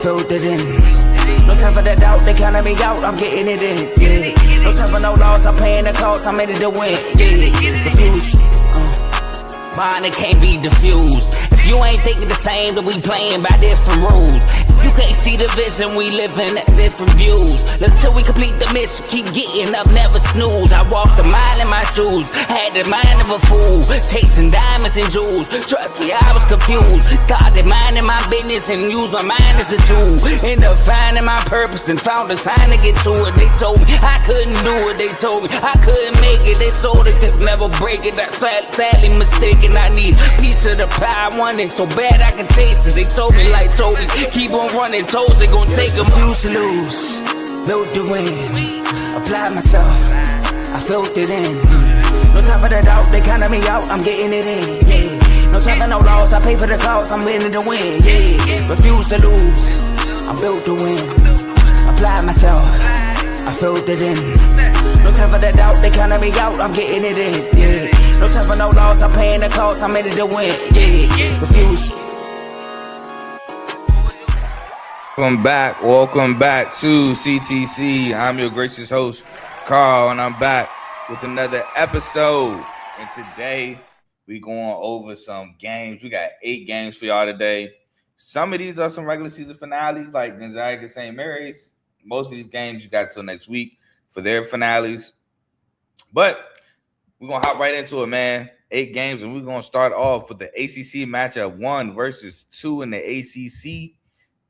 Filtered in. No time for the doubt, they counting me out, I'm getting it in, yeah. No time for no loss, I'm paying the cost, I'm in it to win, yeah. Refuse, mine, it can't be diffused. If you ain't thinking the same, then we playing by different rules. You can't see the vision, we living at different views. Until we complete the mission, keep getting up, never snooze. I walked a mile in my shoes, had the mind of a fool, chasing diamonds and jewels. Trust me, I was confused. Started minding my business and used my mind as a tool. Ended up finding my purpose and found the time to get to it. They told me I couldn't do it, they told me I couldn't make it. They sold it, could never break it. That's sadly mistaken. I need a piece of the pie, I want it so bad I can taste it. They told me like Toby, keep on running toes, they gon' take a few to lose. Built to win, applied myself, I felt it in. No time for the doubt, they counting me out, I'm getting it in, yeah. No time for no loss, I pay for the cost, I'm winning to win, yeah. Refuse to lose, I'm built to win. Applied myself, I felt it in. No time for the doubt, they counting me out, I'm getting it in, yeah. No time for no loss, I'm paying the cost, I'm in it to win, yeah. Refuse. Welcome back to CTC. I'm your gracious host, Carl, and I'm back with another episode. And today, we going over some games. We got 8 games for y'all today. Some of these are some regular season finales, like Gonzaga St. Mary's. Most of these games you got till next week for their finales. But we're going to hop right into it, man. 8 games, and we're going to start off with the ACC matchup 1 versus 2 in the ACC.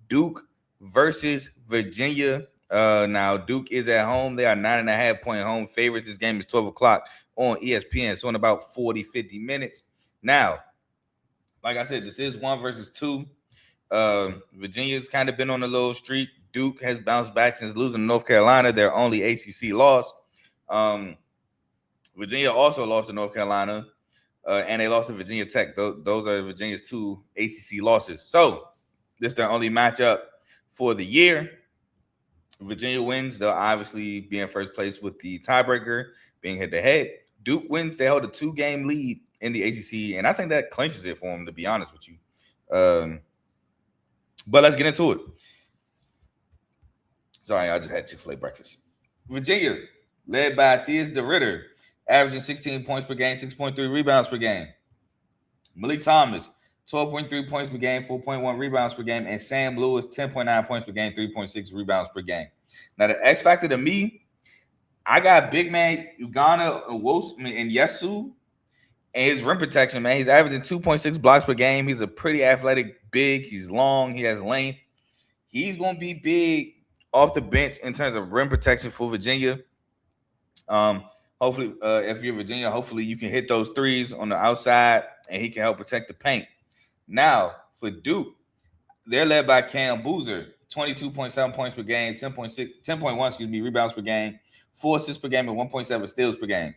Duke versus Virginia. Now, Duke is at home. They are 9.5-point home favorites. This game is 12 o'clock on ESPN, so in about 40-50 minutes. Now, like I said, this is 1 versus 2. Virginia's kind of been on a little streak. Duke has bounced back since losing to North Carolina, their only ACC loss. Virginia also lost to North Carolina, and they lost to Virginia Tech. Those are Virginia's 2 ACC losses. So, this is their only matchup for the year. Virginia wins. They'll obviously be in first place with the tiebreaker being head-to-head. Duke wins. They hold a 2-game lead in the ACC, and I think that clinches it for them, to be honest with you. But let's get into it. Sorry, I just had Chick-fil-A breakfast. Virginia, led by Theus DeRitter, averaging 16 points per game, 6.3 rebounds per game. Malik Thomas, 12.3 points per game, 4.1 rebounds per game, and Sam Lewis, 10.9 points per game, 3.6 rebounds per game. Now, the X factor to me, I got big man Ugana and Yesu, and his rim protection, man. He's averaging 2.6 blocks per game. He's a pretty athletic big. He's long. He has length. He's going to be big off the bench in terms of rim protection for Virginia. Hopefully, if you're Virginia, hopefully you can hit those threes on the outside, and he can help protect the paint. Now, for Duke, they're led by Cam Boozer, 22.7 points per game, 10.1 rebounds per game, 4 assists per game, and 1.7 steals per game.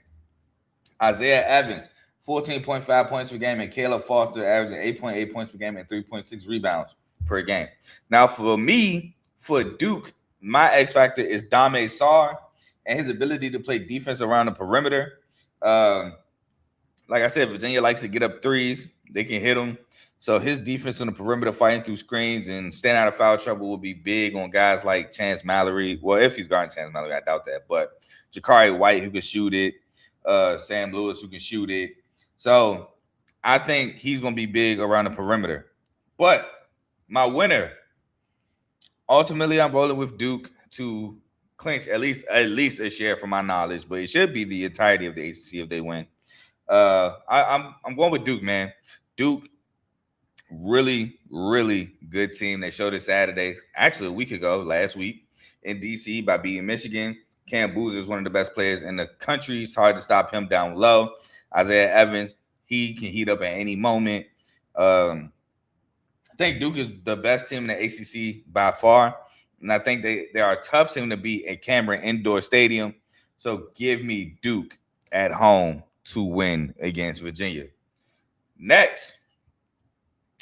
Isaiah Evans, 14.5 points per game, and Caleb Foster averaging 8.8 points per game and 3.6 rebounds per game. Now, for me, for Duke, my X factor is Dame Sarr and his ability to play defense around the perimeter. Like I said, Virginia likes to get up threes. They can hit them. So his defense on the perimeter, fighting through screens and staying out of foul trouble, will be big on guys like Chance Mallory. Well, if he's guarding Chance Mallory, I doubt that. But Jakari White, who can shoot it. Sam Lewis, who can shoot it. So I think he's going to be big around the perimeter. But my winner, ultimately, I'm rolling with Duke to clinch at least a share from my knowledge. But it should be the entirety of the ACC if they win. I'm going with Duke, man. Duke, really, really good team. They showed it Saturday, actually a week ago, last week in DC by beating Michigan. Cam Boozer is one of the best players in the country. It's hard to stop him down low. Isaiah Evans, he can heat up at any moment. I think Duke is the best team in the ACC by far. And I think they are a tough team to beat at Cameron Indoor Stadium. So give me Duke at home to win against Virginia. Next,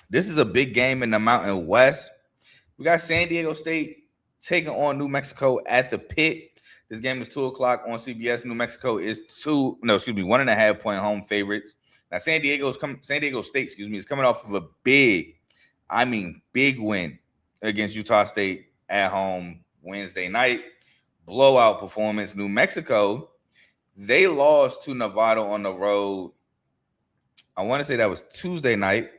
this is a big game in the Mountain West. We got San Diego State taking on New Mexico at the Pit. This game is 2 o'clock on CBS. New Mexico is 1.5-point home favorites. Now, San Diego State, is coming off of a big win against Utah State at home Wednesday night. Blowout performance. New Mexico, they lost to Nevada on the road. I want to say that was Tuesday night.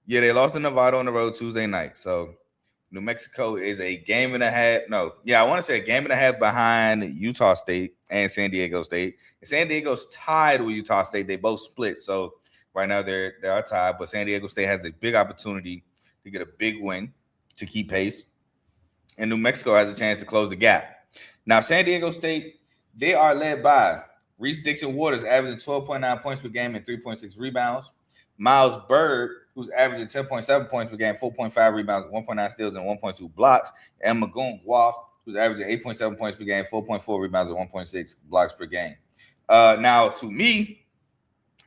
Yeah, they lost to Nevada on the road Tuesday night. So New Mexico is a game and a half. No, yeah, I want to say a game and a half behind Utah State and San Diego State. And San Diego's tied with Utah State. They both split. So right now they are tied, but San Diego State has a big opportunity to get a big win to keep pace. And New Mexico has a chance to close the gap. Now, San Diego State, they are led by Reese Dixon Waters, averaging 12.9 points per game and 3.6 rebounds. Miles Bird, who's averaging 10.7 points per game, 4.5 rebounds, 1.9 steals, and 1.2 blocks. And Magoon Guaf, who's averaging 8.7 points per game, 4.4 rebounds, and 1.6 blocks per game. Now, to me,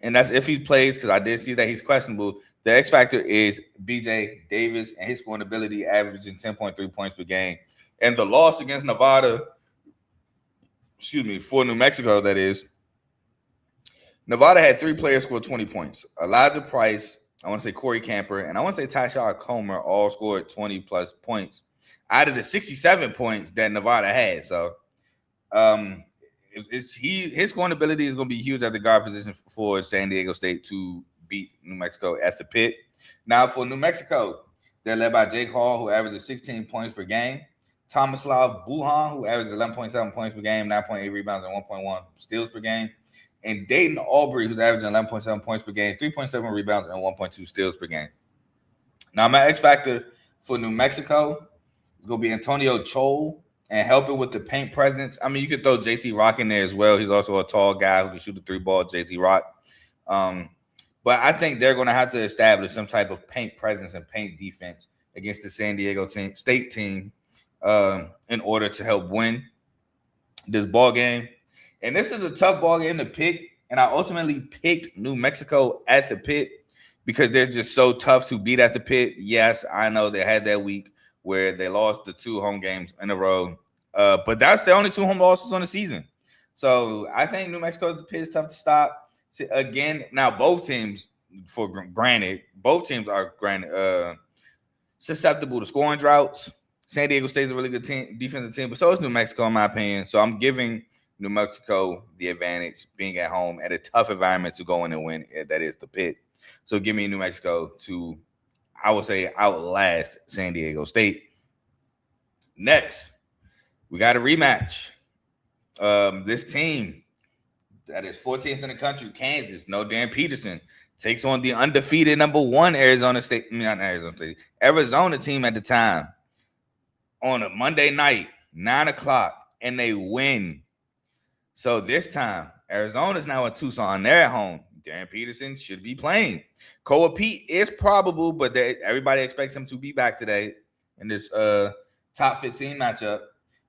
and that's if he plays, because I did see that he's questionable, the X factor is BJ Davis and his scoring ability, averaging 10.3 points per game. And the loss against Nevada, for New Mexico, that is, Nevada had 3 players score 20 points. Elijah Price, I want to say Corey Camper, and I want to say Tashard Comer all scored 20-plus points out of the 67 points that Nevada had. So his scoring ability is going to be huge at the guard position for San Diego State to beat New Mexico at the pit. Now, for New Mexico, they're led by Jake Hall, who averages 16 points per game. Tomislav Buhan, who averages 11.7 points per game, 9.8 rebounds, and 1.1 steals per game. And Dayton Aubrey, who's averaging 11.7 points per game, 3.7 rebounds, and 1.2 steals per game. Now, my X factor for New Mexico is going to be Antonio Chol and helping with the paint presence. I mean, you could throw JT Rock in there as well. He's also a tall guy who can shoot the 3-ball, JT Rock. But I think they're going to have to establish some type of paint presence and paint defense against the San Diego State team in order to help win this ball game. And this is a tough ball game to pick. And I ultimately picked New Mexico at the pit because they're just so tough to beat at the pit. Yes, I know they had that week where they lost the 2 home games in a row. But that's the only 2 home losses on the season. So I think New Mexico's the pit is tough to stop. See, again, now both teams, both teams are susceptible to scoring droughts. San Diego State is a really good team, defensive team, but so is New Mexico, in my opinion. So I'm giving New Mexico the advantage being at home at a tough environment to go in and win. That is the pit. So give me New Mexico to, I would say, outlast San Diego State. Next, we got a rematch. This team that is 14th in the country, Kansas, no Dan Peterson, takes on the undefeated number 1 Arizona team at the time on a Monday night, 9 o'clock, and they win. So this time, Arizona's now in Tucson. They're at home. Darren Peterson should be playing. Koa Pete is probable, but everybody expects him to be back today in this top 15 matchup.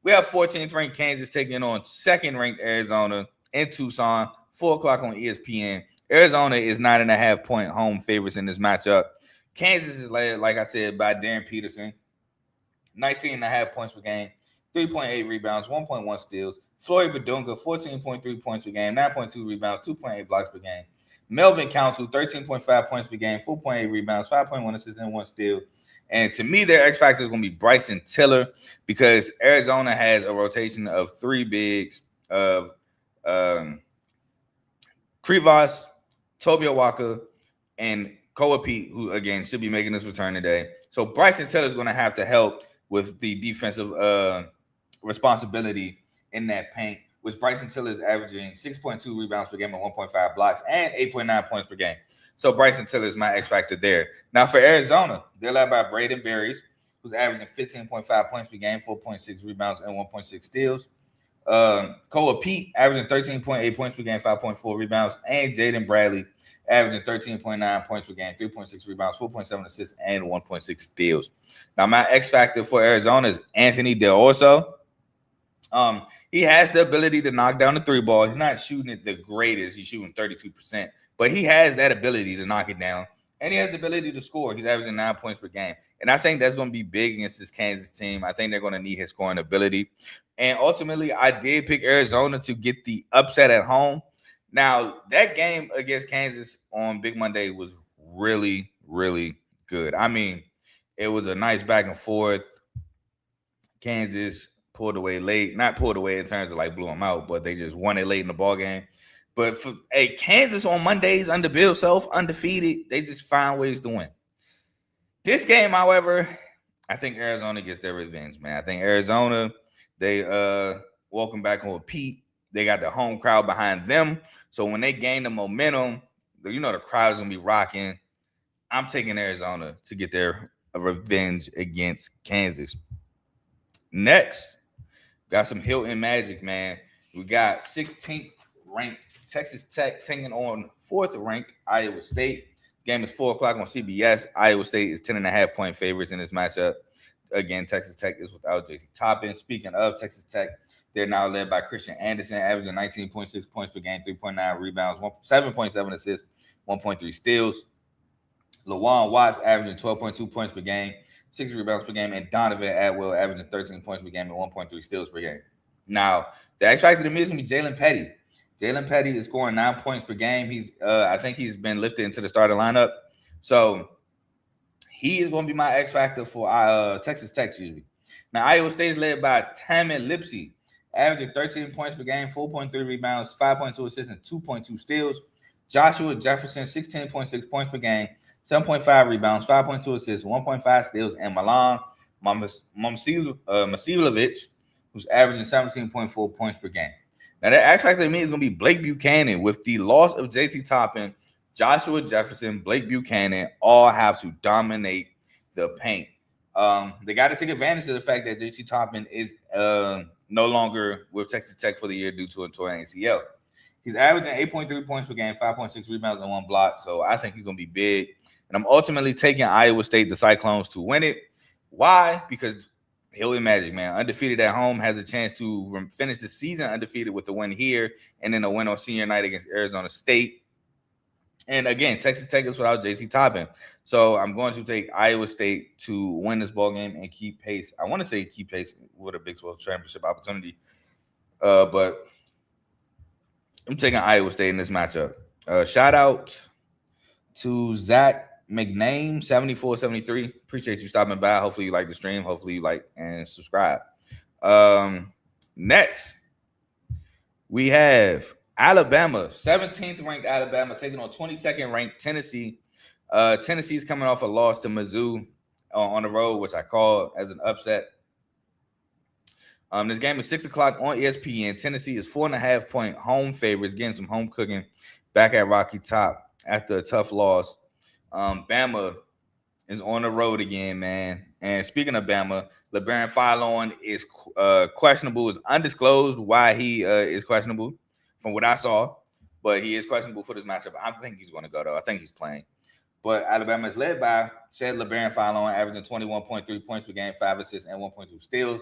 We have 14th ranked Kansas taking on 2nd ranked Arizona in Tucson, 4 o'clock on ESPN. Arizona is 9.5 point home favorites in this matchup. Kansas is led, like I said, by Darren Peterson, 19.5 points per game, 3.8 rebounds, 1.1 steals. Floyd Badunga, 14.3 points per game, 9.2 rebounds, 2.8 blocks per game. Melvin Council, 13.5 points per game, 4.8 rebounds, 5.1 assists, and 1 steal. And to me, their X factor is going to be Bryson Tiller because Arizona has a rotation of 3 bigs of Krivas, Tobia Walker, and Koa Pete, who, again, should be making this return today. So Bryson Tiller is going to have to help with the defensive responsibility in that paint, which Bryson Tiller is averaging 6.2 rebounds per game and 1.5 blocks and 8.9 points per game. So Bryson Tiller is my X factor there. Now for Arizona, they're led by Braden Berries, who's averaging 15.5 points per game, 4.6 rebounds, and 1.6 steals. Koa Pete averaging 13.8 points per game, 5.4 rebounds, and Jaden Bradley averaging 13.9 points per game, 3.6 rebounds, 4.7 assists, and 1.6 steals. Now my X factor for Arizona is Anthony Del Orso. He has the ability to knock down the 3-ball. He's not shooting it the greatest. He's shooting 32%, but he has that ability to knock it down, and he has the ability to score. He's averaging 9 points per game, and I think that's going to be big against this Kansas team. I think they're going to need his scoring ability, and ultimately, I did pick Arizona to get the upset at home. Now, that game against Kansas on Big Monday was really, really good. I mean, It was a nice back and forth. Kansas pulled away late. Not pulled away in terms of like blew them out, but they just won it late in the ball game. But for Kansas on Mondays under Bill Self, undefeated, they just find ways to win. This game, however, I think Arizona gets their revenge, man. I think Arizona, they welcome back on Pete. They got the home crowd behind them. So when they gain the momentum, you know the crowd is gonna be rocking. I'm taking Arizona to get their revenge against Kansas. Next, got some Hilton Magic, man. We got 16th ranked Texas Tech taking on 4th ranked Iowa State. Game is 4 o'clock on CBS. Iowa State is 10.5-point favorites in this matchup. Again, Texas Tech is without JC Toppin. Speaking of Texas Tech, they're now led by Christian Anderson, averaging 19.6 points per game, 3.9 rebounds, 7.7 assists, 1.3 steals. Lawan Watts averaging 12.2 points per game, 6 rebounds per game, and Donovan Atwell averaging 13 points per game and 1.3 steals per game. Now, the X factor to me is going to be Jalen Petty. Jalen Petty is scoring 9 points per game. I think he's been lifted into the starting lineup. So he is going to be my X factor for Texas Tech, excuse me. Now, Iowa State is led by Tamin Lipsey, averaging 13 points per game, 4.3 rebounds, 5.2 assists, and 2.2 steals. Joshua Jefferson, 16.6 points per game, 7.5 rebounds, 5.2 assists, 1.5 steals, and Milan Masilovic, who's averaging 17.4 points per game. Now, that X factor to me is going to be Blake Buchanan. With the loss of JT Toppin, Joshua Jefferson, Blake Buchanan all have to dominate the paint. They got to take advantage of the fact that JT Toppin is no longer with Texas Tech for the year due to a torn ACL. He's averaging 8.3 points per game, 5.6 rebounds, and 1 block. So I think he's going to be big. And I'm ultimately taking Iowa State, the Cyclones, to win it. Why? Because Hilton Magic, man, undefeated at home, has a chance to finish the season undefeated with the win here and then a win on senior night against Arizona State. And again, Texas Tech is without JT Toppin. So I'm going to take Iowa State to win this ball game and keep pace. I want to say keep pace with a Big 12 championship opportunity. But I'm taking Iowa State in this matchup. Shout out to Zach McName, 7473. Appreciate you stopping by. Hopefully you like the stream. Hopefully you like and subscribe. Next, we have Alabama, 17th ranked Alabama taking on 22nd ranked Tennessee. Tennessee's coming off a loss to Mizzou on the road, which I call as an upset. This game is 6 o'clock on ESPN. Tennessee is 4.5-point home favorites, getting some home cooking back at Rocky Top after a tough loss. Bama is on the road again, man. And speaking of Bama, LeBaron Fillon is questionable. It's undisclosed why he is questionable from what I saw, but he is questionable for this matchup. I think he's going to go, though. I think he's playing. But Alabama is led by said LeBaron Fillon, averaging 21.3 points per game, 5 assists, and 1.2 steals.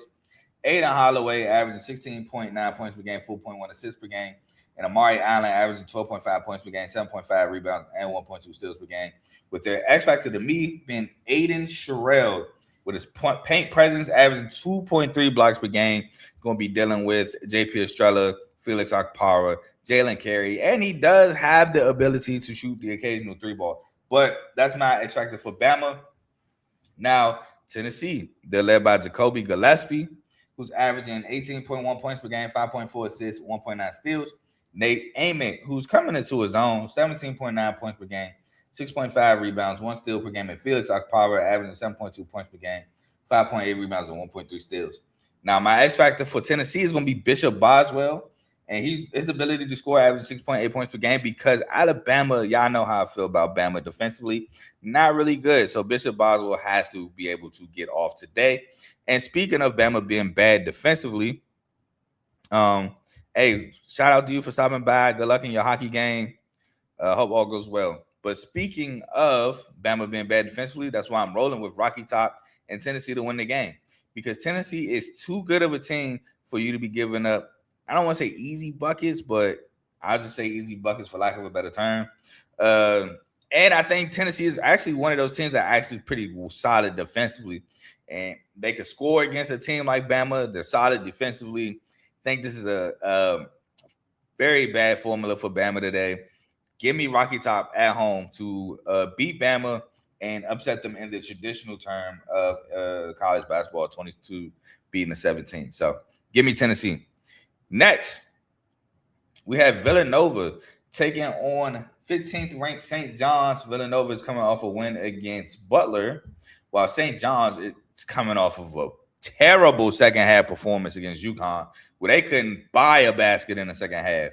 Aiden Holloway averaging 16.9 points per game, 4.1 assists per game. And Amari Allen averaging 12.5 points per game, 7.5 rebounds, and 1.2 steals per game. With their X factor to me being Aiden Sherrill, with his paint presence averaging 2.3 blocks per game. Going to be dealing with JP Estrella, Felix Okpara, Jalen Carey, and he does have the ability to shoot the occasional 3-ball. But that's my X factor for Bama. Now, Tennessee, they're led by Jacoby Gillespie, who's averaging 18.1 points per game, 5.4 assists, 1.9 steals. Nate Amick, who's coming into his own, 17.9 points per game, 6.5 rebounds, 1 steal per game. And Felix Okpara averaging 7.2 points per game, 5.8 rebounds, and 1.3 steals. Now, my X factor for Tennessee is going to be Bishop Boswell. And his ability to score averaging 6.8 points per game, because Alabama, y'all know how I feel about Bama defensively, not really good. So Bishop Boswell has to be able to get off today. And speaking of Bama being bad defensively, hey, shout out to you for stopping by. Good luck in your hockey game. Hope all goes well. But speaking of Bama being bad defensively, that's why I'm rolling with Rocky Top and Tennessee to win the game, because Tennessee is too good of a team for you to be giving up. I don't want to say easy buckets, but I'll just say easy buckets for lack of a better term. And I think Tennessee is actually one of those teams that are actually pretty solid defensively. And they could score against a team like Bama. They're solid defensively. I think this is a very bad formula for Bama today. Give me Rocky Top at home to beat Bama and upset them in the traditional term of college basketball, 22 beating the 17. So give me Tennessee. Next, we have Villanova taking on 15th ranked St. John's. Villanova is coming off a win against Butler, while St. John's is coming off of a terrible second half performance against UConn, where they couldn't buy a basket in the second half.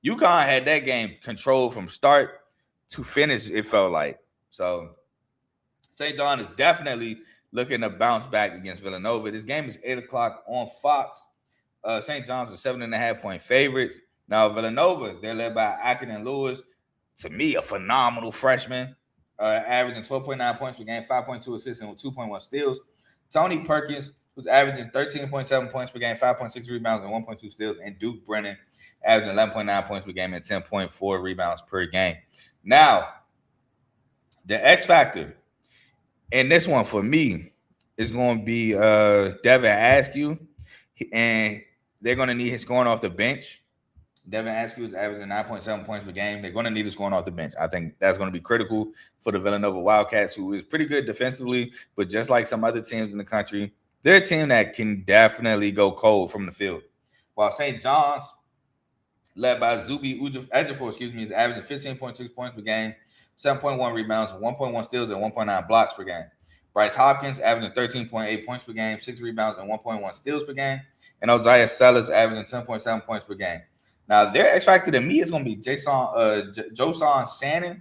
UConn had that game controlled from start to finish, it felt like. So St. John is definitely looking to bounce back against Villanova. This game is 8 o'clock on Fox. St. John's are 7.5-point favorites. Now, Villanova, they're led by Akron Lewis. To me, a phenomenal freshman, averaging 12.9 points per game, 5.2 assists, and 2.1 steals. Tony Perkins, who's averaging 13.7 points per game, 5.6 rebounds, and 1.2 steals. And Duke Brennan, averaging 11.9 points per game and 10.4 rebounds per game. Now, the X factor in this one for me is going to be Devin Askew, and they're going to need his scoring off the bench. Devin Askew is averaging 9.7 points per game. They're going to need his scoring off the bench. I think that's going to be critical for the Villanova Wildcats, who is pretty good defensively, but just like some other teams in the country, they're a team that can definitely go cold from the field. While St. John's, led by Zubi Ejiofor, is averaging 15.6 points per game, 7.1 rebounds, 1.1 steals, and 1.9 blocks per game. Bryce Hopkins averaging 13.8 points per game, 6 rebounds, and 1.1 steals per game. And Osiah Sellers averaging 10.7 points per game. Now, their X factor to me is going to be Josan Shannon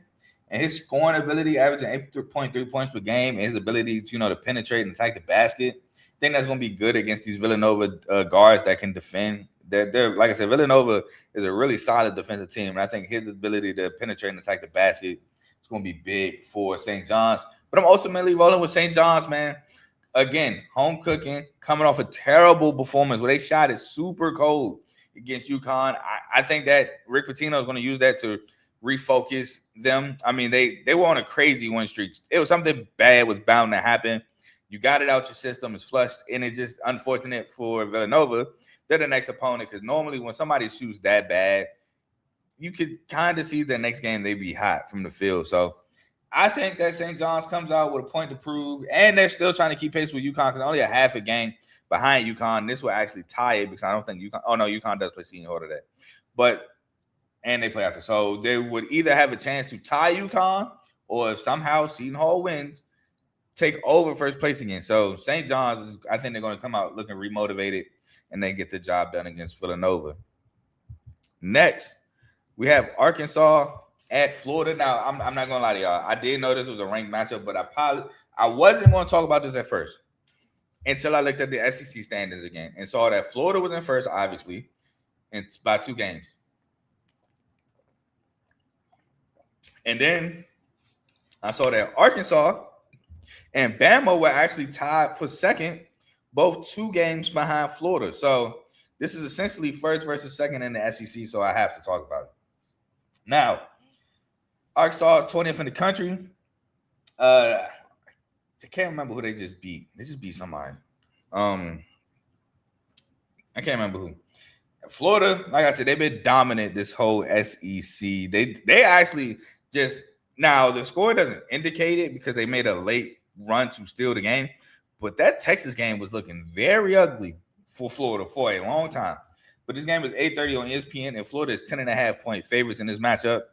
and his scoring ability, averaging 8.3 points per game, and his ability to penetrate and attack the basket. I think that's going to be good against these Villanova guards that can defend. They're like I said, Villanova is a really solid defensive team, and I think his ability to penetrate and attack the basket is going to be big for St. John's. But I'm ultimately rolling with St. John's, man. Again, home cooking, coming off a terrible performance where they shot it super cold against UConn. I think that Rick Pitino is going to use that to refocus them. I mean, they were on a crazy win streak. It was something bad was bound to happen. You got it out your system, it's flushed, and it's just unfortunate for Villanova. They're the next opponent because normally when somebody shoots that bad, you could kind of see the next game they be hot from the field. So I think that St. John's comes out with a point to prove, and they're still trying to keep pace with UConn because only a half a game behind UConn. This will actually tie it because I don't think UConn – oh, no, UConn does play Seton Hall today. And they play after. So they would either have a chance to tie UConn or if somehow Seton Hall wins, take over first place again. So St. John's, I think they're going to come out looking remotivated and they get the job done against Villanova. Next, we have Arkansas at Florida. Now, I'm not going to lie to y'all. I did know this was a ranked matchup, but I wasn't going to talk about this at first until I looked at the SEC standings again and saw that Florida was in first, obviously, and by 2 games. And then I saw that Arkansas and Bama were actually tied for second, both 2 games behind Florida. So this is essentially first versus second in the SEC, so I have to talk about it. Now, Arkansas is 20th in the country. I can't remember who they just beat. They just beat somebody. I can't remember who. Florida, like I said, they've been dominant this whole SEC. They actually just now the score doesn't indicate it because they made a late run to steal the game, but that Texas game was looking very ugly for Florida for a long time. But this game is 8:30 on ESPN, and Florida is 10.5-point favorites in this matchup.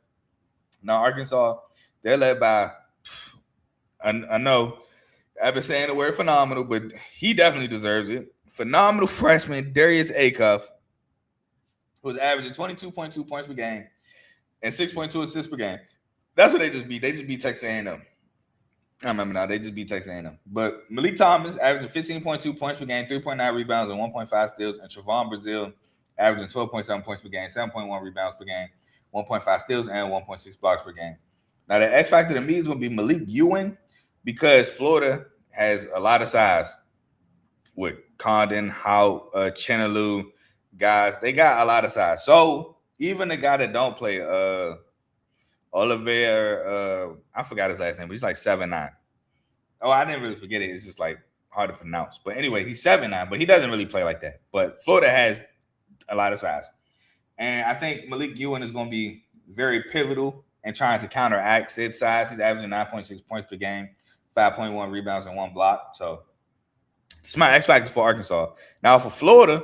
Now Arkansas, they're led by I know I've been saying the word phenomenal, but he definitely deserves it. Phenomenal freshman Darius Acuff, who's averaging 22.2 points per game and 6.2 assists per game. That's what they just beat. They just beat Texas A&M. I remember now. They just beat Texas A&M. But Malik Thomas averaging 15.2 points per game, 3.9 rebounds, and 1.5 steals. And Trevon Brazile averaging 12.7 points per game, 7.1 rebounds per game, 1.5 steals, and 1.6 blocks per game. Now, the X factor to me is going to be Malik Ewing because Florida has a lot of size with Condon, Hout, Chenaloo, guys. They got a lot of size. So even the guy that don't play, Oliver, I forgot his last name, but he's like 7'9". Oh, I didn't really forget it. It's just like hard to pronounce. But anyway, he's 7'9", but he doesn't really play like that. But Florida has a lot of size. And I think Malik Ewing is going to be very pivotal and trying to counteract Sid's size. He's averaging 9.6 points per game, 5.1 rebounds, and 1 block. So it's my X factor for Arkansas. Now for Florida,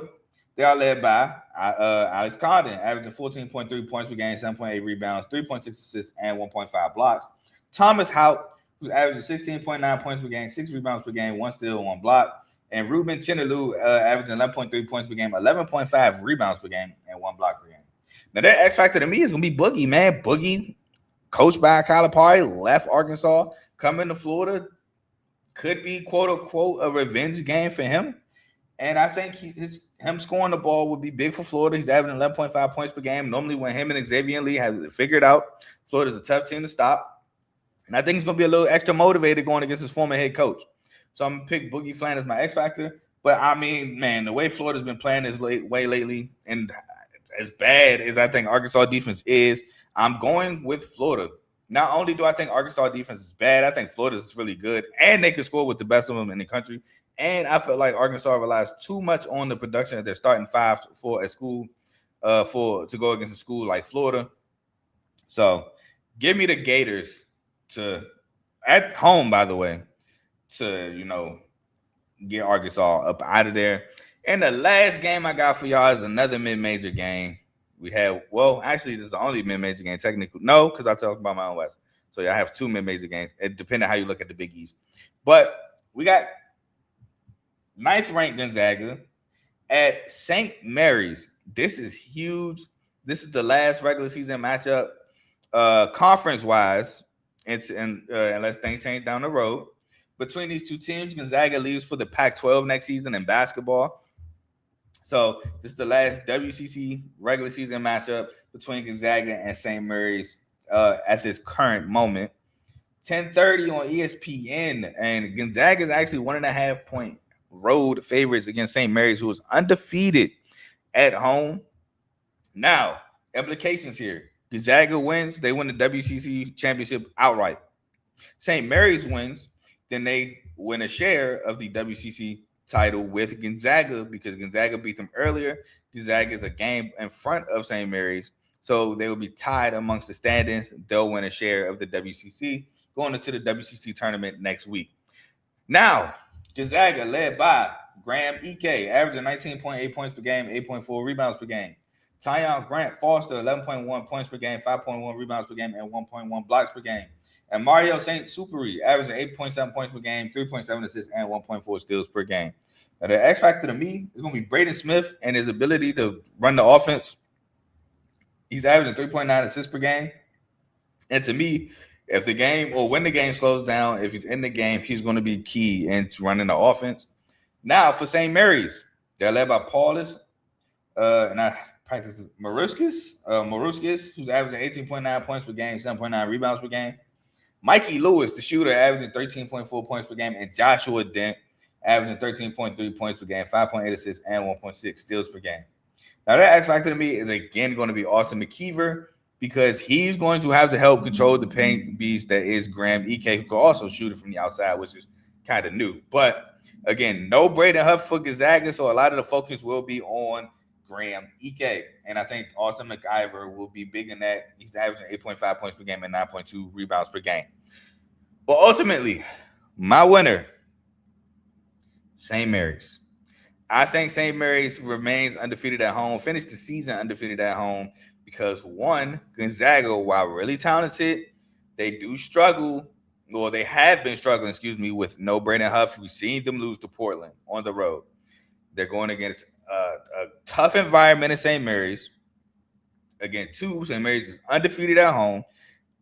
they are led by Alex Condon, averaging 14.3 points per game, 7.8 rebounds, 3.6 assists, and 1.5 blocks. Thomas Hout, who's averaging 16.9 points per game, 6 rebounds per game, 1 steal, 1 block. And Ruben Chinaloo, averaging 11.3 points per game, 11.5 rebounds per game, and 1 block per game. Now, that X factor to me is going to be Boogie, man. Boogie, coached by Calipari, left Arkansas, coming to Florida. Could be, quote-unquote, a revenge game for him. And I think him scoring the ball would be big for Florida. He's averaging 11.5 points per game. Normally, when him and Xavier Lee have it figured out, Florida's a tough team to stop. And I think he's going to be a little extra motivated going against his former head coach. So I'm going to pick Boogie Flan as my X factor. But, I mean, man, the way Florida's been playing this way lately, and as bad as I think Arkansas defense is, I'm going with Florida. Not only do I think Arkansas defense is bad, I think Florida is really good, and they can score with the best of them in the country. And I feel like Arkansas relies too much on the production of their starting five for a school, to go against a school like Florida. So give me the Gators at home, by the way, to get Arkansas up out of there. And the last game I got for y'all is another mid-major game. We have, actually, this is the only mid-major game technically. No, because I talked about my own West. So I have 2 mid-major games. It depends on how you look at the Big East. But we got 9th-ranked Gonzaga at St. Mary's. This is huge. This is the last regular season matchup, conference-wise, unless things change down the road. Between these two teams, Gonzaga leaves for the Pac-12 next season in basketball. So this is the last WCC regular season matchup between Gonzaga and St. Mary's at this current moment. 10:30 on ESPN, and Gonzaga is actually 1.5-point road favorites against St. Mary's, who is undefeated at home. Now, implications here. Gonzaga wins, they win the WCC championship outright. St. Mary's wins, then they win a share of the WCC title with Gonzaga because Gonzaga beat them earlier. Gonzaga is a game in front of St. Mary's, so they will be tied amongst the standings. They'll win a share of the WCC going into the WCC tournament next week. Now, Gonzaga led by Graham Ike, averaging 19.8 points per game, 8.4 rebounds per game. Tyon Grant Foster, 11.1 points per game, 5.1 rebounds per game, and 1.1 blocks per game. And Mario St. Superi, averaging 8.7 points per game, 3.7 assists, and 1.4 steals per game. Now, the X factor to me is going to be Braden Smith and his ability to run the offense. He's averaging 3.9 assists per game. And to me, if the game or when the game slows down, if he's in the game, he's going to be key into running the offense. Now, for St. Mary's, they're led by Paulus, and I practice Maruskis, who's averaging 18.9 points per game, 7.9 rebounds per game. Mikey Lewis, the shooter, averaging 13.4 points per game, and Joshua Dent, averaging 13.3 points per game, 5.8 assists, and 1.6 steals per game. Now, that X factor to me is again going to be Austin McKeever because he's going to have to help control the paint beast that is Graham Ike, who can also shoot it from the outside, which is kind of new. But again, no Braden Huff for Gonzaga, so a lot of the focus will be on Graham Ike. And I think Austin McIver will be big in that. He's averaging 8.5 points per game and 9.2 rebounds per game. But ultimately, my winner, St. Mary's. I think St. Mary's remains undefeated at home, finished the season undefeated at home because, one, Gonzaga, while really talented, they do struggle, or they have been struggling, with no Braden Huff. We've seen them lose to Portland on the road. They're going against a tough environment in St. Mary's. Again, two, St. Mary's is undefeated at home.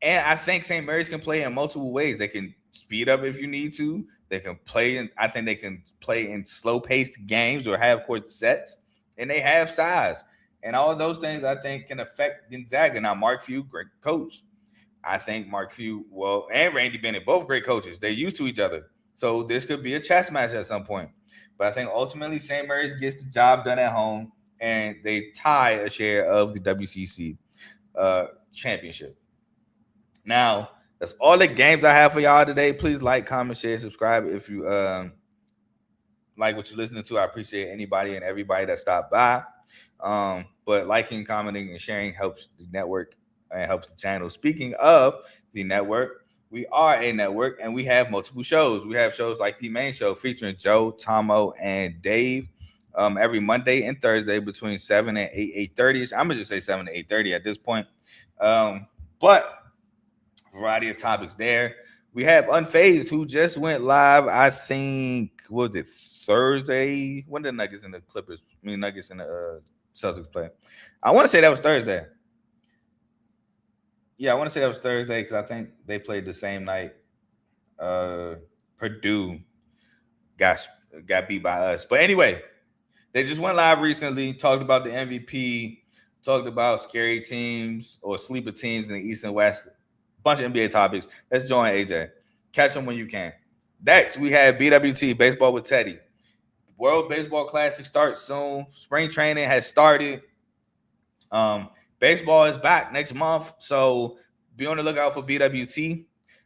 And I think St. Mary's can play in multiple ways. They can speed up if you need to. They can play I think they can play in slow-paced games or have court sets. And they have size. And all of those things, I think, can affect Gonzaga. Now, Mark Few, great coach. I think Mark Few, and Randy Bennett, both great coaches. They're used to each other. So this could be a chess match at some point. But I think ultimately St. Mary's gets the job done at home, and they tie a share of the WCC championship. Now, that's all the games I have for y'all today. Please like, comment, share, subscribe if you like what you're listening to. I appreciate anybody and everybody that stopped by. But liking, commenting, and sharing helps the network and helps the channel. Speaking of the network, we are a network and we have multiple shows. We have shows like The Main Show featuring Joe, Tomo, and Dave every Monday and Thursday between 7 and 8:30. I'm going to just say 7 to 8:30 at this point. But variety of topics there. We have Unfazed, who just went live, I think, what was it, Thursday? When did Nuggets and the Nuggets and the Celtics play? I want to say that was Thursday. Yeah, I want to say that was Thursday because I think they played the same night. Purdue got beat by us. But anyway, they just went live recently, talked about the MVP, talked about scary teams or sleeper teams in the East and West. Bunch of NBA topics. Let's join AJ. Catch them when you can. Next, we have BWT, Baseball with Teddy. World Baseball Classic starts soon. Spring training has started. Baseball is back next month, so be on the lookout for BWT.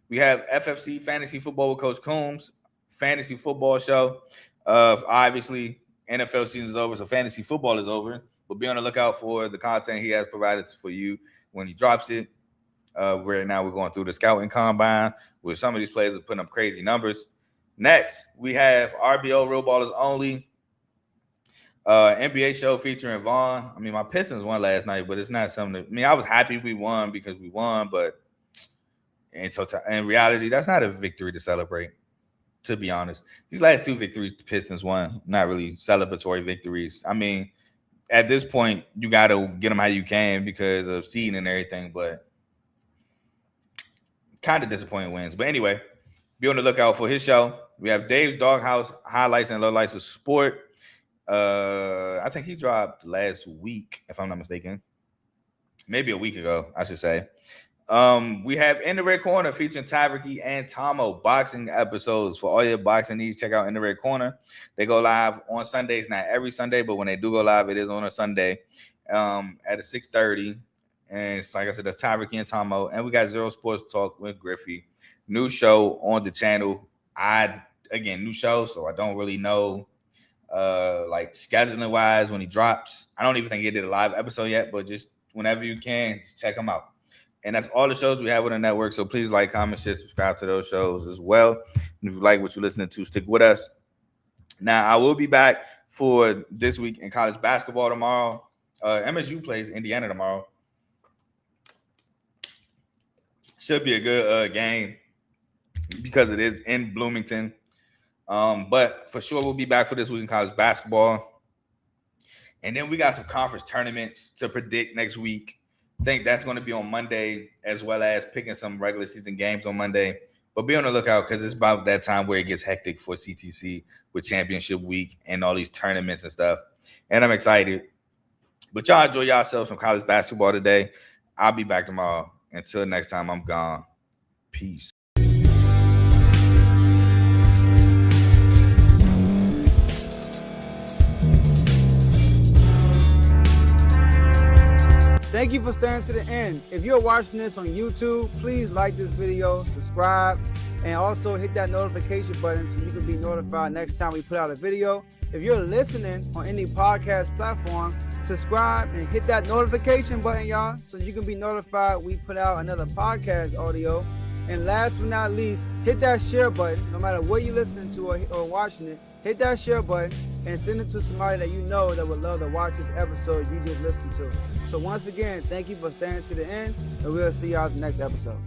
We have FFC Fantasy Football with Coach Coombs, Fantasy Football Show. Obviously, NFL season is over, so fantasy football is over. But be on the lookout for the content he has provided for you when he drops it. Right now, we're going through the scouting combine where some of these players are putting up crazy numbers. Next, we have RBO Real Ballers Only. NBA show featuring Vaughn. I mean, my Pistons won last night, but it's not something that, I mean, I was happy we won because we won, but in reality, that's not a victory to celebrate, to be honest. These last two victories the Pistons won, not really celebratory victories. I mean, at this point, you got to get them how you can because of seeding and everything, but kind of disappointing wins. But anyway, be on the lookout for his show. We have Dave's Doghouse, highlights and lowlights of sport. I think he dropped last week, if I'm not mistaken. Maybe a week ago, I should say. We have In the Red Corner featuring Tyreek and Tomo boxing episodes. For all your boxing needs, check out In the Red Corner. They go live on Sundays, not every Sunday, but when they do go live, it is on a Sunday at 6:30. And it's like I said, that's Tyreek and Tomo. And we got Zero Sports Talk with Griffey. New show on the channel. New show, so I don't really know like scheduling wise when he drops. I don't even think he did a live episode yet, but just whenever you can, just check them out. And that's all the shows we have on the network. So please like, comment, share, subscribe to those shows as well. And if you like what you're listening to, stick with us. Now, I will be back for this week in college basketball tomorrow. MSU plays Indiana tomorrow. Should be a good game because it is in Bloomington. But for sure, we'll be back for this week in college basketball. And then we got some conference tournaments to predict next week. I think that's going to be on Monday, as well as picking some regular season games on Monday. But be on the lookout because it's about that time where it gets hectic for CTC with championship week and all these tournaments and stuff. And I'm excited. But y'all enjoy yourselves from college basketball today. I'll be back tomorrow. Until next time, I'm gone. Peace. Thank you for staying to the end. If you're watching this on YouTube, please like this video, subscribe, and also hit that notification button so you can be notified next time we put out a video. If you're listening on any podcast platform, subscribe and hit that notification button, y'all, so you can be notified we put out another podcast audio. And last but not least, hit that share button. No matter what you're listening to or watching it, hit that share button and send it to somebody that you know that would love to watch this episode you just listened to. So once again, thank you for staying to the end, and we'll see y'all in the next episode.